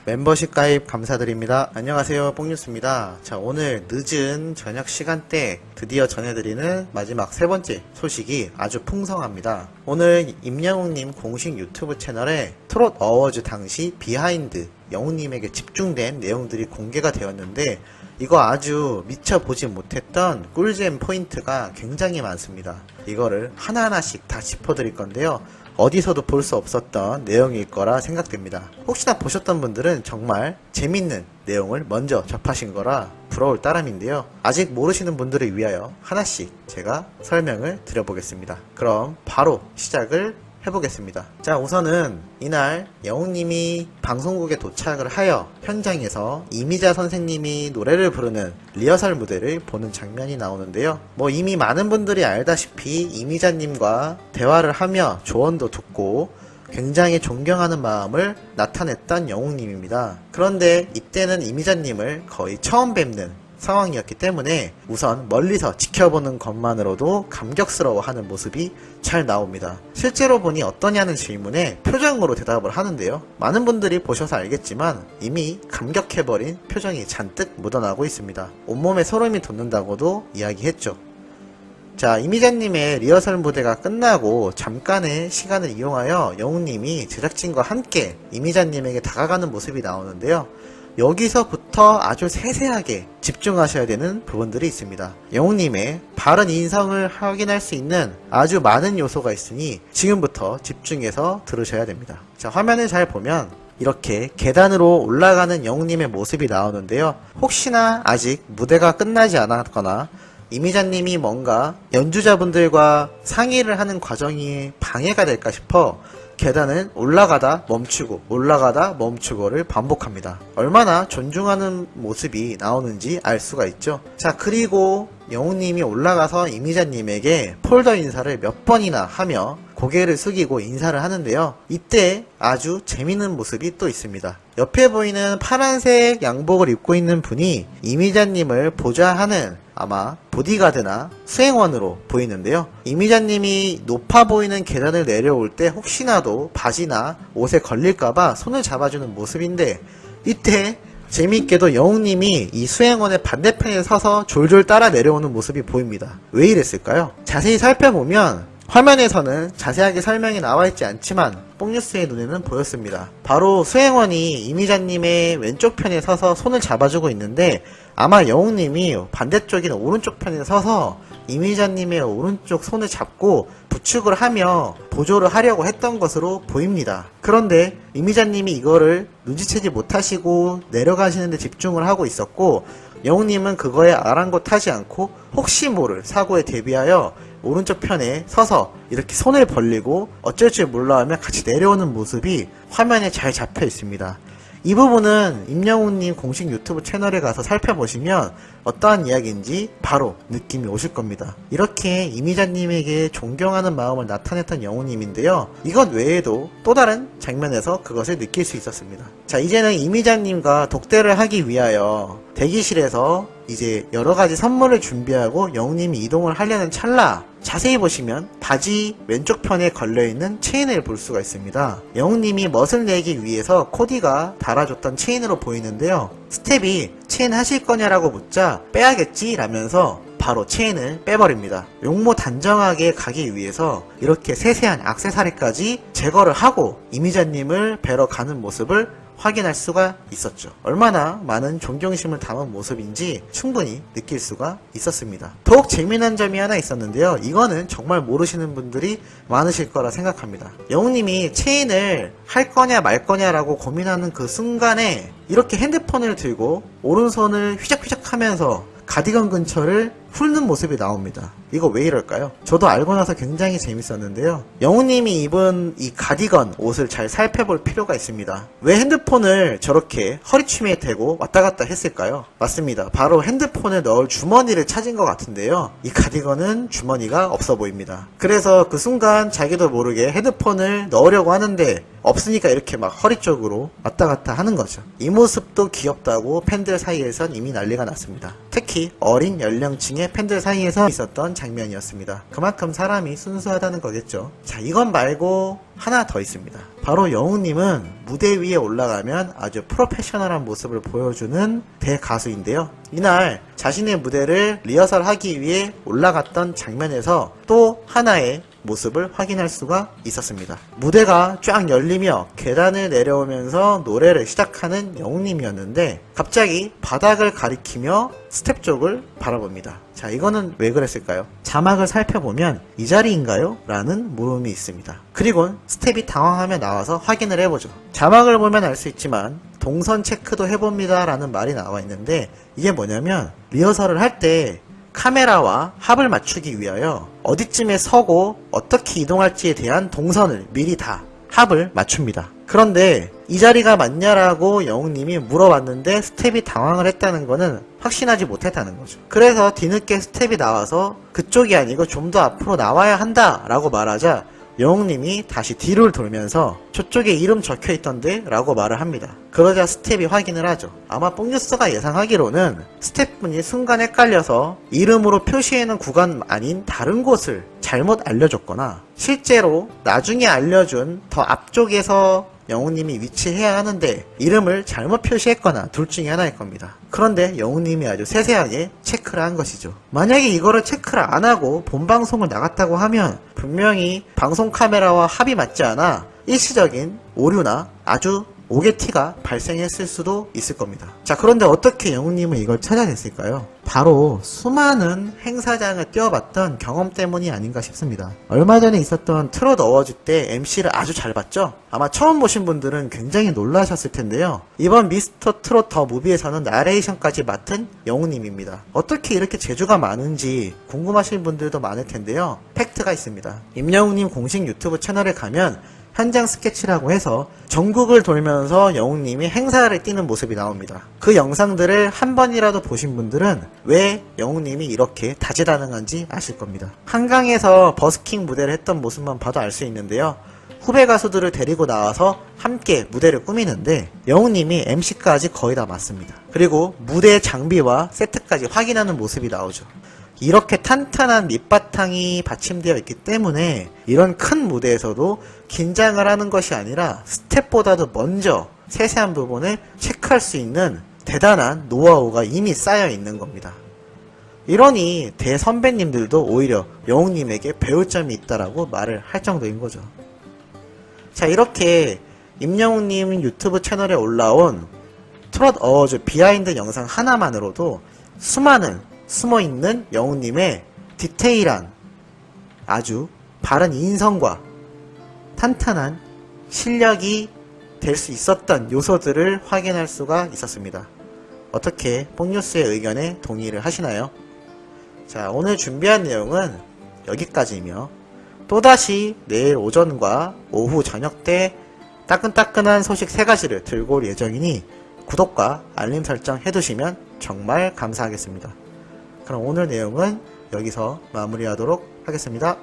멤버십 가입 감사드립니다. 안녕하세요, 뽕뉴스입니다. 자, 오늘 늦은 저녁 시간대 드디어 전해드리는 마지막 세 번째 소식이 아주 풍성합니다. 오늘 임영웅님 공식 유튜브 채널에 트롯 어워즈 당시 비하인드 영웅님에게 집중된 내용들이 공개가 되었는데 이거 아주 미처 보지 못했던 꿀잼 포인트가 굉장히 많습니다. 이거를 하나하나씩 다 짚어드릴 건데요. 어디서도 볼 수 없었던 내용일 거라 생각됩니다. 혹시나 보셨던 분들은 정말 재밌는 내용을 먼저 접하신 거라 부러울 따름인데요. 아직 모르시는 분들을 위하여 하나씩 제가 설명을 드려보겠습니다. 그럼 바로 시작을 해보겠습니다. 자, 우선은 이날 영웅님이 방송국에 도착을 하여 현장에서 이미자 선생님이 노래를 부르는 리허설 무대를 보는 장면이 나오는데요. 이미 많은 분들이 알다시피 이미자님과 대화를 하며 조언도 듣고 굉장히 존경하는 마음을 나타냈던 영웅님입니다. 그런데 이때는 이미자님을 거의 처음 뵙는 상황이었기 때문에 우선 멀리서 지켜보는 것만으로도 감격스러워하는 모습이 잘 나옵니다. 실제로 보니 어떠냐는 질문에 표정으로 대답을 하는데요. 많은 분들이 보셔서 알겠지만 이미 감격해버린 표정이 잔뜩 묻어나고 있습니다. 온몸에 소름이 돋는다고도 이야기했죠. 자, 이미자님의 리허설 무대가 끝나고 잠깐의 시간을 이용하여 영웅님이 제작진과 함께 이미자님에게 다가가는 모습이 나오는데요. 여기서부터 아주 세세하게 집중하셔야 되는 부분들이 있습니다. 영웅님의 바른 인성을 확인할 수 있는 아주 많은 요소가 있으니 지금부터 집중해서 들으셔야 됩니다. 자, 화면을 잘 보면 이렇게 계단으로 올라가는 영웅님의 모습이 나오는데요. 혹시나 아직 무대가 끝나지 않았거나 이미자님이 뭔가 연주자분들과 상의를 하는 과정이 방해가 될까 싶어 계단을 올라가다 멈추고 올라가다 멈추고를 반복합니다. 얼마나 존중하는 모습이 나오는지 알 수가 있죠. 자, 그리고 영웅님이 올라가서 이미자님에게 폴더 인사를 몇 번이나 하며 고개를 숙이고 인사를 하는데요. 이때 아주 재밌는 모습이 또 있습니다. 옆에 보이는 파란색 양복을 입고 있는 분이 이미자님을 보좌하는 아마 보디가드나 수행원으로 보이는데요. 이미자님이 높아 보이는 계단을 내려올 때 혹시나도 바지나 옷에 걸릴까봐 손을 잡아주는 모습인데 이때 재미있게도 영웅님이 이 수행원의 반대편에 서서 졸졸 따라 내려오는 모습이 보입니다. 왜 이랬을까요? 자세히 살펴보면 화면에서는 자세하게 설명이 나와있지 않지만 뽕뉴스의 눈에는 보였습니다. 바로 수행원이 이미자님의 왼쪽 편에 서서 손을 잡아주고 있는데 아마 영웅님이 반대쪽인 오른쪽 편에 서서 이미자님의 오른쪽 손을 잡고 부축을 하며 보조를 하려고 했던 것으로 보입니다. 그런데 이미자님이 이거를 눈치채지 못하시고 내려가시는데 집중을 하고 있었고 영웅님은 그거에 아랑곳하지 않고 혹시 모를 사고에 대비하여 오른쪽 편에 서서 이렇게 손을 벌리고 어쩔 줄 몰라 하며 같이 내려오는 모습이 화면에 잘 잡혀 있습니다. 이 부분은 임영웅님 공식 유튜브 채널에 가서 살펴보시면 어떠한 이야기인지 바로 느낌이 오실 겁니다. 이렇게 이미자님에게 존경하는 마음을 나타냈던 영웅님인데요. 이것 외에도 또 다른 장면에서 그것을 느낄 수 있었습니다. 자, 이제는 이미자님과 독대를 하기 위하여 대기실에서 이제 여러가지 선물을 준비하고 영웅님이 이동을 하려는 찰나 자세히 보시면 바지 왼쪽 편에 걸려있는 체인을 볼 수가 있습니다. 영웅님이 멋을 내기 위해서 코디가 달아줬던 체인으로 보이는데요. 스텝이 체인 하실 거냐라고 묻자 빼야겠지 라면서 바로 체인을 빼버립니다. 용모 단정하게 가기 위해서 이렇게 세세한 액세서리까지 제거를 하고 이미자님을 뵈러 가는 모습을 확인할 수가 있었죠. 얼마나 많은 존경심을 담은 모습인지 충분히 느낄 수가 있었습니다. 더욱 재미난 점이 하나 있었는데요. 이거는 정말 모르시는 분들이 많으실 거라 생각합니다. 영웅님이 체인을 할 거냐 말 거냐라고 고민하는 그 순간에 이렇게 핸드폰을 들고 오른손을 휘적휘적 하면서 가디건 근처를 훑는 모습이 나옵니다. 이거 왜 이럴까요? 저도 알고 나서 굉장히 재밌었는데요. 영웅님이 입은 이 가디건 옷을 잘 살펴볼 필요가 있습니다. 왜 핸드폰을 저렇게 허리춤에 대고 왔다 갔다 했을까요? 맞습니다. 바로 핸드폰을 넣을 주머니를 찾은 것 같은데요. 이 가디건은 주머니가 없어 보입니다. 그래서 그 순간 자기도 모르게 헤드폰을 넣으려고 하는데 없으니까 이렇게 막 허리 쪽으로 왔다 갔다 하는 거죠. 이 모습도 귀엽다고 팬들 사이에선 이미 난리가 났습니다. 특히 어린 연령층의 나중에 팬들 사이에서 있었던 장면이었습니다. 그만큼 사람이 순수하다는 거겠죠. 자, 이건 말고 하나 더 있습니다. 바로 영웅님은 무대 위에 올라가면 아주 프로페셔널한 모습을 보여주는 대가수인데요. 이날 자신의 무대를 리허설하기 위해 올라갔던 장면에서 또 하나의 모습을 확인할 수가 있었습니다. 무대가 쫙 열리며 계단을 내려오면서 노래를 시작하는 영웅님이었는데 갑자기 바닥을 가리키며 스텝 쪽을 바라봅니다. 자, 이거는 왜 그랬을까요? 자막을 살펴보면 이 자리인가요? 라는 물음이 있습니다. 그리고 스텝이 당황하며 나와서 확인을 해보죠. 자막을 보면 알 수 있지만 동선 체크도 해봅니다 라는 말이 나와 있는데 이게 뭐냐면 리허설을 할 때 카메라와 합을 맞추기 위하여 어디쯤에 서고 어떻게 이동할지에 대한 동선을 미리 다 합을 맞춥니다. 그런데 이 자리가 맞냐라고 영웅님이 물어봤는데 스텝이 당황을 했다는 거는 확신하지 못했다는 거죠. 그래서 뒤늦게 스텝이 나와서 그쪽이 아니고 좀 더 앞으로 나와야 한다 라고 말하자 영웅님이 다시 뒤를 돌면서 저쪽에 이름 적혀있던데 라고 말을 합니다. 그러자 스텝이 확인을 하죠. 아마 뽕뉴스가 예상하기로는 스텝분이 순간 헷갈려서 이름으로 표시해놓은 구간 아닌 다른 곳을 잘못 알려줬거나 실제로 나중에 알려준 더 앞쪽에서 영웅님이 위치해야 하는데 이름을 잘못 표시했거나 둘 중에 하나일 겁니다. 그런데 영웅님이 아주 세세하게 체크를 한 것이죠. 만약에 이거를 체크를 안 하고 본방송을 나갔다고 하면 분명히 방송 카메라와 합이 맞지 않아 일시적인 오류나 아주 오게티가 발생했을 수도 있을 겁니다. 자, 그런데 어떻게 영웅님은 이걸 찾아냈을까요? 바로 수많은 행사장을 뛰어봤던 경험 때문이 아닌가 싶습니다. 얼마 전에 있었던 트롯 어워즈 때 MC를 아주 잘 봤죠? 아마 처음 보신 분들은 굉장히 놀라셨을 텐데요. 이번 미스터 트롯 더 무비에서는 나레이션까지 맡은 영웅님입니다. 어떻게 이렇게 재주가 많은지 궁금하신 분들도 많을 텐데요. 팩트가 있습니다. 임영웅님 공식 유튜브 채널에 가면 현장 스케치라고 해서 전국을 돌면서 영웅님이 행사를 뛰는 모습이 나옵니다. 그 영상들을 한 번이라도 보신 분들은 왜 영웅님이 이렇게 다재다능한지 아실 겁니다. 한강에서 버스킹 무대를 했던 모습만 봐도 알 수 있는데요. 후배 가수들을 데리고 나와서 함께 무대를 꾸미는데 영웅님이 MC까지 거의 다 맡습니다. 그리고 무대 장비와 세트까지 확인하는 모습이 나오죠. 이렇게 탄탄한 밑바탕이 받침되어 있기 때문에 이런 큰 무대에서도 긴장을 하는 것이 아니라 스텝보다도 먼저 세세한 부분을 체크할 수 있는 대단한 노하우가 이미 쌓여 있는 겁니다. 이러니 대선배님들도 오히려 영웅님에게 배울 점이 있다라고 말을 할 정도인 거죠. 자, 이렇게 임영웅님 유튜브 채널에 올라온 트롯 어워즈 비하인드 영상 하나만으로도 수많은 숨어있는 영웅님의 디테일한 아주 바른 인성과 탄탄한 실력이 될 수 있었던 요소들을 확인할 수가 있었습니다. 어떻게 뽕뉴스의 의견에 동의를 하시나요? 자, 오늘 준비한 내용은 여기까지이며 또다시 내일 오전과 오후 저녁 때 따끈따끈한 소식 3가지를 들고 올 예정이니 구독과 알림 설정 해두시면 정말 감사하겠습니다. 그럼 오늘 내용은 여기서 마무리하도록 하겠습니다.